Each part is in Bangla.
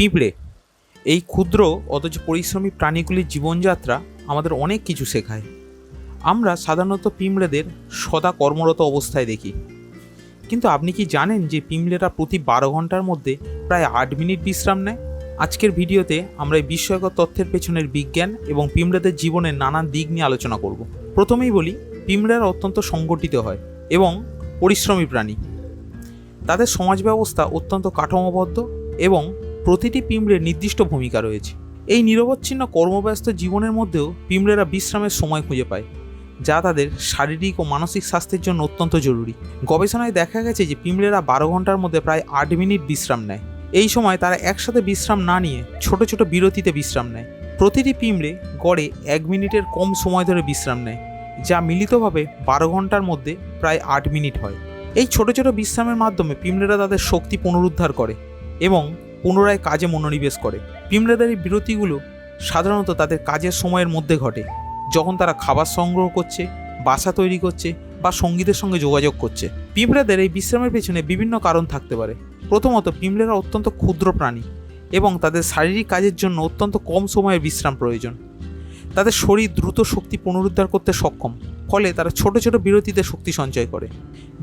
পিঁপড়ে, এই ক্ষুদ্র অথচ পরিশ্রমী প্রাণীগুলির জীবনযাত্রা আমাদের অনেক কিছু শেখায়। আমরা সাধারণত পিঁপড়েদের সদা কর্মরত অবস্থায় দেখি, কিন্তু আপনি কি জানেন যে পিঁপড়েরা প্রতি 12 ঘন্টার মধ্যে প্রায় 8 মিনিট বিশ্রাম নেয়? আজকের ভিডিওতে আমরা এই বিস্ময়কর তথ্যের পেছনের বিজ্ঞান এবং পিঁপড়েদের জীবনের নানান দিক নিয়ে আলোচনা করব। প্রথমেই বলি, পিঁপড়েরা অত্যন্ত সংগঠিত হয় এবং পরিশ্রমী প্রাণী। তাদের সমাজ ব্যবস্থা অত্যন্ত কাঠামোবদ্ধ এবং প্রতিটি পিঁপড়ের নির্দিষ্ট ভূমিকা রয়েছে। এই নিরবচ্ছিন্ন কর্মব্যস্ত জীবনের মধ্যেও পিঁপড়েরা বিশ্রামের সময় খুঁজে পায়, যা তাদের শারীরিক ও মানসিক স্বাস্থ্যের জন্য অত্যন্ত জরুরি। গবেষণায় দেখা গেছে যে পিঁপড়েরা 12 ঘন্টার মধ্যে প্রায় 8 মিনিট বিশ্রাম নেয়। এই সময় তারা একসাথে বিশ্রাম না নিয়ে ছোট ছোট বিরতিতে বিশ্রাম নেয়। প্রতিটি পিঁপড়ে গড়ে 1 মিনিটের কম সময় ধরে বিশ্রাম নেয়, যা মিলিতভাবে 12 ঘন্টার মধ্যে প্রায় 8 মিনিট হয়। এই ছোট ছোট বিশ্রামের মাধ্যমে পিঁপড়েরা তাদের শক্তি পুনরুদ্ধার করে এবং পুনরায় কাজে মনোনিবেশ করে। পিঁপড়েদের এই বিরতিগুলো সাধারণত তাদের কাজের সময়ের মধ্যে ঘটে, যখন তারা খাবার সংগ্রহ করছে, বাসা তৈরি করছে বা সঙ্গীদের সঙ্গে যোগাযোগ করছে। পিঁপড়েদের এই বিশ্রামের পেছনে বিভিন্ন কারণ থাকতে পারে। প্রথমত, পিঁপড়েরা অত্যন্ত ক্ষুদ্র প্রাণী এবং তাদের শারীরিক কাজের জন্য অত্যন্ত কম সময়ের বিশ্রাম প্রয়োজন। তাদের শরীর দ্রুত শক্তি পুনরুদ্ধার করতে সক্ষম, ফলে তারা ছোট ছোট বিরতিতে শক্তি সঞ্চয় করে।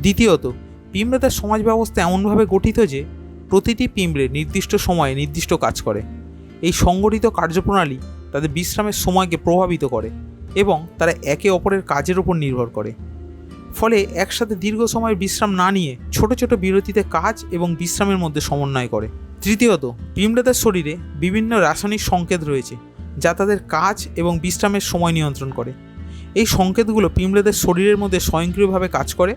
দ্বিতীয়ত, পিঁপড়েদের সমাজ ব্যবস্থা এমনভাবে গঠিত যে প্রতিটি পিঁপড়ে নির্দিষ্ট সময়ে নির্দিষ্ট কাজ করে। এই সংগঠিত কার্যপ্রণালী তাদের বিশ্রামের সময়কে প্রভাবিত করে এবং তারা একে অপরের কাজের উপর নির্ভর করে। ফলে একসাথে দীর্ঘ সময় বিশ্রাম না নিয়ে ছোট ছোট বিরতিতে কাজ এবং বিশ্রামের মধ্যে সমন্বয় করে। তৃতীয়ত, পিঁপড়েদের শরীরে বিভিন্ন রাসায়নিক সংকেত রয়েছে যা তাদের কাজ এবং বিশ্রামের সময় নিয়ন্ত্রণ করে। এই সংকেতগুলো পিঁপড়েদের শরীরের মধ্যে স্বয়ংক্রিয়ভাবে কাজ করে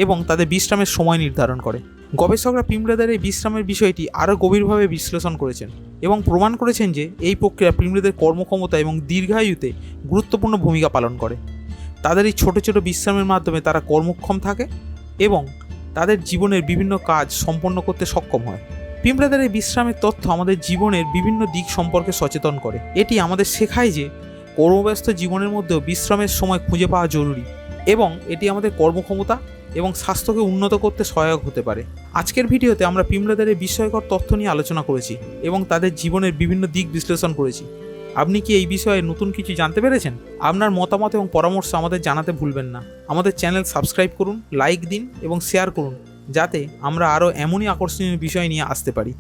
এবং তাদের বিশ্রামের সময় নির্ধারণ করে। গবেষকরা পিঁপড়েদের এই বিশ্রামের বিষয়টি আরও গভীরভাবে বিশ্লেষণ করেছেন এবং প্রমাণ করেছেন যে এই প্রক্রিয়া পিঁপড়েদের কর্মক্ষমতা এবং দীর্ঘায়ুতে গুরুত্বপূর্ণ ভূমিকা পালন করে। তাদের এই ছোট ছোট বিশ্রামের মাধ্যমে তারা কর্মক্ষম থাকে এবং তাদের জীবনের বিভিন্ন কাজ সম্পন্ন করতে সক্ষম হয়। পিঁপড়েদের এই বিশ্রামের তথ্য আমাদের জীবনের বিভিন্ন দিক সম্পর্কে সচেতন করে। এটি আমাদের শেখায় যে কর্মব্যস্ত জীবনের মধ্যেও বিশ্রামের সময় খুঁজে পাওয়া জরুরি এবং এটি আমাদের কর্মক্ষমতা এবং স্বাস্থ্যকে উন্নত করতে সহায়ক হতে পারে। আজকের ভিডিওতে আমরা পিঁপড়েদের এই বিস্ময়কর তথ্য নিয়ে আলোচনা করেছি এবং তাদের জীবনের বিভিন্ন দিক বিশ্লেষণ করেছি। আপনি কি এই বিষয়ে নতুন কিছু জানতে পেরেছেন? আপনার মতামত এবং পরামর্শ আমাদের জানাতে ভুলবেন না। আমাদের চ্যানেল সাবস্ক্রাইব করুন, লাইক দিন এবং শেয়ার করুন, যাতে আমরা আরও এমনই আকর্ষণীয় বিষয় নিয়ে আসতে পারি।